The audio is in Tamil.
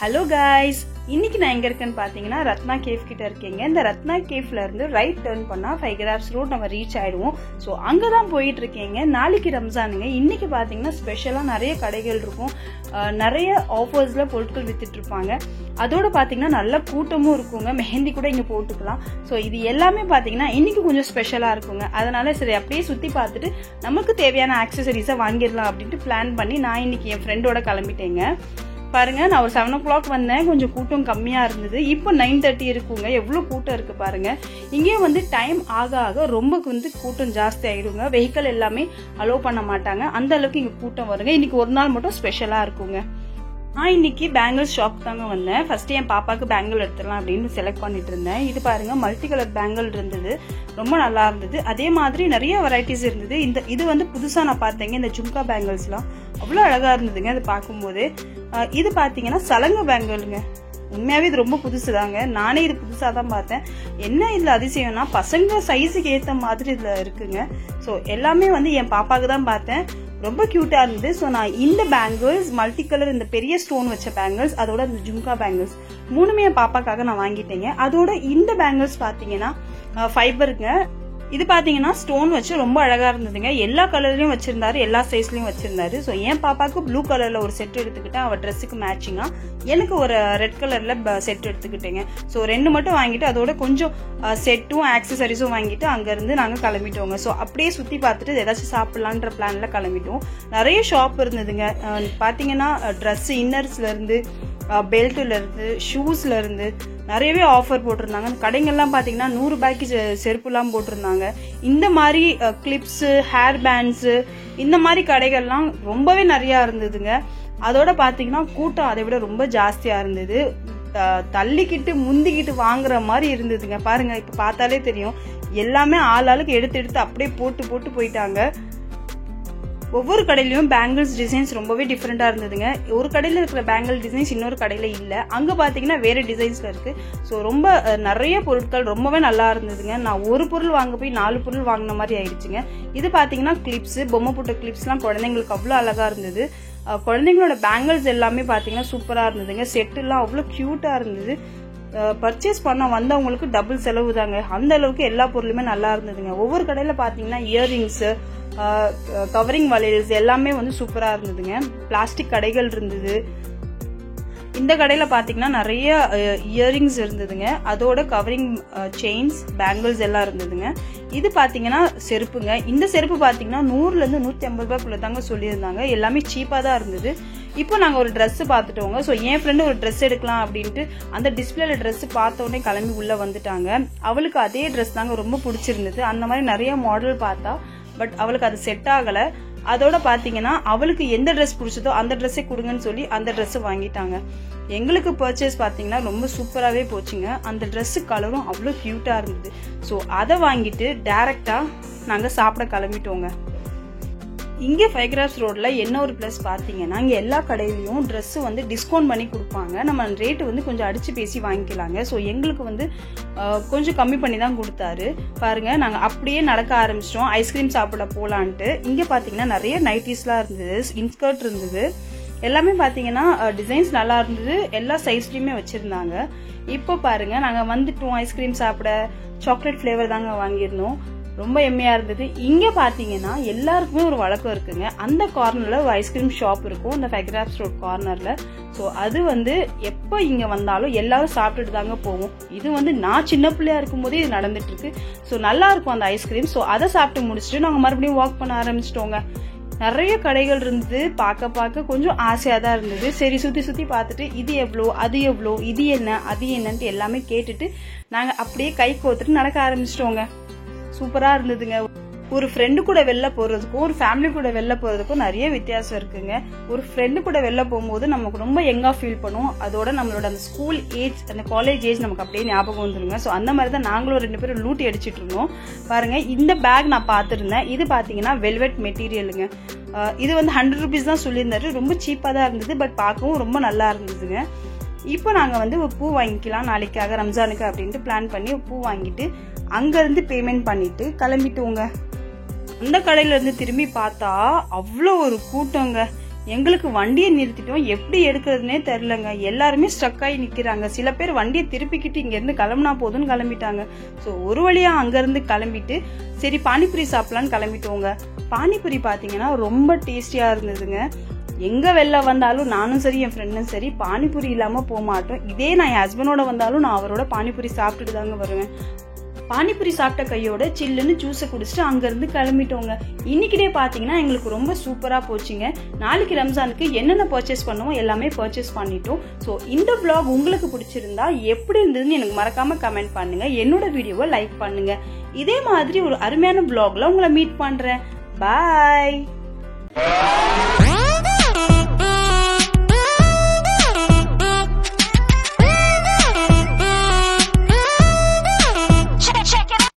Hello guys, இன்னைக்கு நான் எங்க இருக்கேன்னு பாத்தீங்கன்னா ரத்னா கேஃப் கிட்ட இருக்கேங்க. இந்த ரத்னா கேஃப்ல இருந்து ரைட் டர்ன் பண்ணா 5 கிராப்ஸ் ரோட் நம்ம ரீச் ஆயிடுவோம். சோ அங்க தான் போயிட்டு இருக்கேங்க. நாளைக்கு ரம்ஜானுங்க. இன்னைக்கு பாத்தீங்கன்னா ஸ்பெஷலா நிறைய கடைகள் இருக்கும். நிறைய ஆஃபர்ஸ்ல பொருட்கள் வித்துட்டு இருப்பாங்க. அதோட பாத்தீங்கன்னா நல்ல கூட்டமும் இருக்குங்க. மெஹந்தி கூட இங்க போட்டுக்கலாம். சோ இது எல்லாமே பாத்தீங்கன்னா இன்னைக்கு கொஞ்சம் ஸ்பெஷலா இருக்குங்க. அதனால சரி அப்படியே சுத்தி பார்த்துட்டு நமக்கு தேவையான ஆக்சசரிஸை வாங்கிடலாம் அப்படின்ட்டு பிளான் பண்ணி நான் இன்னைக்கு என் ஃப்ரெண்டோட கிளம்பிட்டேங்க. பாருங்க, நான் ஒரு 7 o'clock வந்தேன். கொஞ்சம் கூட்டம் கம்மியா இருந்தது. இப்போ 9:30 இருக்குங்க. எவ்வளவு கூட்டம் இருக்கு பாருங்க. இங்கே வந்து டைம் ஆக ஆக ரொம்ப கூட்டம் ஜாஸ்தி ஆயிடுங்க. வெஹிக்கிள் எல்லாமே அலோவ் பண்ண மாட்டாங்க. அந்த அளவுக்கு இங்க கூட்டம் வருங்க. இன்னைக்கு ஒரு நாள் மட்டும் ஸ்பெஷலா இருக்குங்க. நான் இன்னைக்கு பேங்கிள் ஷாப் தாங்க வந்தேன். ஃபர்ஸ்ட் என் பாப்பாக்கு பேங்கிள் எடுத்துடலாம் அப்படின்னு செலக்ட் பண்ணிட்டு இருந்தேன். இது பாருங்க, மல்டி கலர் பேங்கிள் இருந்தது. ரொம்ப நல்லா இருந்தது. அதே மாதிரி நிறைய வெரைட்டிஸ் இருந்தது. இது வந்து புதுசா நான் பார்த்தேங்க. இந்த ஜும்கா பேங்கிள்ஸ்லாம் அவ்வளோ அழகா இருந்ததுங்க அது பார்க்கும்போது. இது பாத்தீங்கன்னா சலங்க பேங்கிள்ங்க. உண்மையாவே இது ரொம்ப புதுசு தாங்க. நானே இது புதுசா தான் பார்த்தேன். என்ன இதுல அதிசயம்னா பசங்க சைஸுக்கு ஏத்த மாதிரி இதுல இருக்குங்க. ஸோ எல்லாமே வந்து என் பாப்பாக்கு தான் பார்த்தேன். ரொம்ப கியூட்டா இருந்தது. ஸோ நான் இந்த பேங்கிள்ஸ், மல்டி கலர் இந்த பெரிய ஸ்டோன் வச்ச பேங்கிள்ஸ், அதோட இந்த ஜும்கா பேங்கிள்ஸ் மூணுமே என் பாப்பாக்காக நான் வாங்கிட்டேங்க. அதோட இந்த பேங்கிள்ஸ் பாத்தீங்கன்னா ஃபைபருங்க. இது பாத்தீங்கன்னா ஸ்டோன் வச்சு ரொம்ப அழகா இருந்ததுங்க. எல்லா கலர்லயும் வச்சிருந்தாரு, எல்லா சைஸ்லயும் வச்சிருந்தாரு. ஸோ என் பாப்பாக்கு ப்ளூ கலர்ல ஒரு செட் எடுத்துக்கிட்டேன். அவ ட்ரெஸ்ஸுக்கு மேட்சிங்கா. எனக்கு ஒரு ரெட் கலர்ல செட் எடுத்துக்கிட்டேங்க. ஸோ 2 மட்டும் வாங்கிட்டு அதோட கொஞ்சம் செட்டும் ஆக்சசரிஸும் வாங்கிட்டு அங்க இருந்து நாங்க கிளம்பிட்டோங்க. ஸோ அப்படியே சுத்தி பார்த்துட்டு ஏதாச்சும் சாப்பிடலான்ற பிளான்ல கிளம்பிட்டோம். நிறைய ஷாப் இருந்ததுங்க. பாத்தீங்கன்னா ட்ரெஸ், இன்னர்ஸ்ல இருந்து பெல்ட்ல இருந்து ஷூஸ்ல இருந்து நிறையவே ஆஃபர் போட்டிருந்தாங்க. கடைகள்லாம் பாத்தீங்கன்னா 100 ரூபாய்க்கு செருப்பு எல்லாம் போட்டிருந்தாங்க. இந்த மாதிரி கிளிப்ஸ், ஹேர் பேண்ட்ஸ், இந்த மாதிரி கடைகள்லாம் ரொம்பவே நிறைய இருந்ததுங்க. அதோட பாத்தீங்கன்னா கூட்டம் அதை விட ரொம்ப ஜாஸ்தியா இருந்தது. தள்ளிக்கிட்டு முந்திக்கிட்டு வாங்குற மாதிரி இருந்ததுங்க. பாருங்க, இப்ப பார்த்தாலே தெரியும். எல்லாமே ஆளாளுக்கு எடுத்து அப்படியே போட்டு போயிட்டாங்க. ஒவ்வொரு கடையிலயும் பேங்கிள்ஸ் டிசைன்ஸ் ரொம்பவே டிஃப்ரெண்டா இருந்ததுங்க. ஒரு கடையில இருக்கிற பேங்கிள் டிசைன்ஸ் இன்னொரு கடையில இல்ல. அங்க பாத்தீங்கன்னா வேற டிசைன்ஸ்ல இருக்கு. ஸோ ரொம்ப நிறைய பொருட்கள் ரொம்பவே நல்லா இருந்ததுங்க. நான் ஒரு பொருள் வாங்க போய் 4 பொருள் வாங்கின மாதிரி ஆயிடுச்சுங்க. இது பாத்தீங்கன்னா கிளிப்ஸ், பொம்மை போட்ட கிளிப்ஸ் எல்லாம் குழந்தைங்களுக்கு அவ்வளவு அழகா இருந்தது. குழந்தைங்களோட பேங்கிள்ஸ் எல்லாமே பாத்தீங்கன்னா சூப்பரா இருந்ததுங்க. செட் எல்லாம் அவ்வளவு கியூட்டா இருந்தது. பர்ச்சேஸ் பண்ண வந்தவங்களுக்கு டபுள் செலவு தாங்க. அந்த அளவுக்கு எல்லா பொருளுமே நல்லா இருந்ததுங்க. ஒவ்வொரு கடையில பாத்தீங்கன்னா இயர்ரிங்ஸ், கவரிங் வளையல்ஸ் எல்லாமே வந்து சூப்பரா இருந்ததுங்க. பிளாஸ்டிக் கடைகள் இருந்தது. இந்த கடையில பாத்தீங்கன்னா நிறைய இயரிங்ஸ் இருந்ததுங்க. அதோட கவரிங் செயின்ஸ், பேங்கிள்ஸ் எல்லாம் இருந்ததுங்க. இது பாத்தீங்கன்னா செருப்புங்க. இந்த செருப்பு பாத்தீங்கன்னா 100 இருந்து 150 ரூபாய்க்குள்ள தாங்க சொல்லியிருந்தாங்க. எல்லாமே சீப்பா தான் இருந்தது. இப்போ நாங்க ஒரு ட்ரெஸ் பாத்துட்டோங்க. ஸோ என் ஃப்ரெண்டு ஒரு ட்ரெஸ் எடுக்கலாம் அப்படின்ட்டு அந்த டிஸ்பிளேல ட்ரெஸ் பார்த்த உடனே கிளம்பி உள்ள வந்துட்டாங்க. அவளுக்கு அதே ட்ரெஸ் தாங்க ரொம்ப பிடிச்சிருந்தது. அந்த மாதிரி நிறைய மாடல் பார்த்தா, பட் அவளுக்கு அது செட் ஆகல. அதோட பாத்தீங்கன்னா அவளுக்கு எந்த ட்ரெஸ் பிடிச்சதோ அந்த ட்ரெஸ்ஸே கொடுங்கன்னு சொல்லி அந்த ட்ரெஸ் வாங்கிட்டாங்க. எங்களுக்கு பர்ச்சேஸ் பாத்தீங்கன்னா ரொம்ப சூப்பராகவே போச்சுங்க. அந்த ட்ரெஸ் கலரும் அவ்வளோ கியூட்டா இருந்தது. ஸோ அதை வாங்கிட்டு டைரக்டா நாங்க சாப்பிட கிளம்பிட்டோங்க. இங்கே 5 கிராப்ஸ் ரோட்ல என்ன ஒரு பிளஸ் பாத்தீங்கன்னா, இங்க எல்லா கடையிலயும் ட்ரெஸ் வந்து டிஸ்கவுண்ட் பண்ணி கொடுப்பாங்க. நம்ம ரேட்டு வந்து கொஞ்சம் அடிச்சு பேசி வாங்கிக்கலாங்க. ஸோ எங்களுக்கு வந்து கொஞ்சம் கம்மி பண்ணி தான் கொடுத்தாரு. பாருங்க, நாங்க அப்படியே நடக்க ஆரம்பிச்சிட்டோம் ஐஸ்கிரீம் சாப்பிட போலான்ட்டு. இங்க பாத்தீங்கன்னா நிறைய நைட்டிஸ்லாம் இருந்தது, இன்ஸ்கர்ட் இருந்தது. எல்லாமே பாத்தீங்கன்னா டிசைன்ஸ் நல்லா இருந்தது. எல்லா சைஸ்லயுமே வச்சிருந்தாங்க. இப்போ பாருங்க, நாங்க வந்துட்டோம் ஐஸ்கிரீம் சாப்பிட. சாக்லேட் பிளேவர் தாங்க வாங்கியிருந்தோம். ரொம்ப எம்மையா இருந்தது. இங்க பாத்தீங்கன்னா எல்லாருக்குமே ஒரு வழக்கம் இருக்குங்க. அந்த கார்னர்ல ஒரு ஐஸ்கிரீம் ஷாப் இருக்கும், இந்த 5 கிராப்ஸ் ரோட் கார்னர்ல. ஸோ அது வந்து எப்ப இங்க வந்தாலும் எல்லாரும் சாப்பிட்டுட்டு தாங்க போவோம். இது வந்து நான் சின்ன பிள்ளையா இருக்கும் போதே இது நடந்துட்டு இருக்கு. ஸோ நல்லா இருக்கும் அந்த ஐஸ்கிரீம். ஸோ அதை சாப்பிட்டு முடிச்சுட்டு நாங்க மறுபடியும் வாக் பண்ண ஆரம்பிச்சிட்டோங்க. நிறைய கடைகள் இருந்தது. பார்க்க கொஞ்சம் ஆசையா தான் இருந்தது. சரி சுத்தி பார்த்துட்டு இது எவ்வளோ, அது எவ்வளோ, இது என்ன, அது என்னன்ட்டு எல்லாமே கேட்டுட்டு நாங்க அப்படியே கை கோத்துட்டு நடக்க ஆரம்பிச்சிட்டோங்க. சூப்பரா இருந்ததுங்க. ஒரு ஃப்ரெண்டு கூட வெளில போறதுக்கும் ஒரு ஃபேமிலி கூட வெளில போறதுக்கும் நிறைய வித்தியாசம் இருக்குங்க. ஒரு ஃப்ரெண்டு கூட வெளில போகும்போது நமக்கு ரொம்ப யங்கா ஃபீல் பண்ணுவோம். அதோட நம்மளோட அந்த ஸ்கூல் ஏஜ், அந்த காலேஜ் ஏஜ் நமக்கு அப்படியே ஞாபகம் வந்துருங்க. ஸோ அந்த மாதிரி தான் நாங்களும் 2 பேரும் லூட்டி அடிச்சிட்டு இருந்தோம். பாருங்க, இந்த பேக் நான் பார்த்துருந்தேன். இது பாத்தீங்கன்னா வெல்வெட் மெட்டீரியலுங்க. இது வந்து 100 rupees தான் சொல்லியிருந்தாரு. ரொம்ப சீப்பா தான் இருந்தது. பட் பார்க்கவும் ரொம்ப நல்லா இருந்ததுங்க. இப்போ நாங்க வந்து ஒரு பூ வாங்கிக்கலாம் நாளைக்காக ரம்ஜானுக்கு அப்படின்ட்டு பிளான் பண்ணி பூ வாங்கிட்டு அங்க இருந்து பேமெண்ட் பண்ணிட்டு கிளம்பிட்டோங்க. அந்த கடையில இருந்து திரும்பி பார்த்தா அவ்வளோ ஒரு கூட்டங்க. எங்களுக்கு வண்டியை நிறுத்திட்டோம், எப்படி எடுக்கிறதுனே தெரிலங்க. எல்லாருமே ஸ்ட்ரக் ஆகி நிற்கிறாங்க. சில பேர் வண்டியை திருப்பிக்கிட்டு இங்கேருந்து கிளம்புனா போதுன்னு கிளம்பிட்டாங்க. ஸோ ஒரு வழியாக அங்கேருந்து கிளம்பிட்டு சரி பானிபூரி சாப்பிட்லான்னு கிளம்பிட்டோங்க. பானிபூரி பார்த்தீங்கன்னா ரொம்ப டேஸ்டியாக இருந்ததுங்க. எங்கே வெளில வந்தாலும் நானும் சரி என் ஃப்ரெண்டும் சரி பானிபூரி இல்லாமல் போக மாட்டோம். இதே நான் என் ஹஸ்பண்டோட வந்தாலும் நான் அவரோட பானிபூரி சாப்பிட்டுட்டு தாங்க வருவேன். பானிபூரி சாப்பிட்ட கையோட சில்லுன்னு ஜூஸை குடிச்சிட்டு அங்கேருந்து கிளம்பிட்டோங்க. இன்னைக்கு டே பார்த்தீங்கன்னா எங்களுக்கு ரொம்ப சூப்பராக போச்சுங்க. நாளைக்கு ரம்ஜானுக்கு என்னென்ன பர்ச்சேஸ் பண்ணுவோம் எல்லாமே பர்ச்சேஸ் பண்ணிட்டோம். ஸோ இந்த vlog உங்களுக்கு பிடிச்சிருந்தா எப்படி இருந்ததுன்னு எனக்கு மறக்காமல் கமெண்ட் பண்ணுங்க. என்னோட வீடியோவை லைக் பண்ணுங்க. இதே மாதிரி ஒரு அருமையான vlogல உங்களை மீட் பண்ணுறேன். பாய்.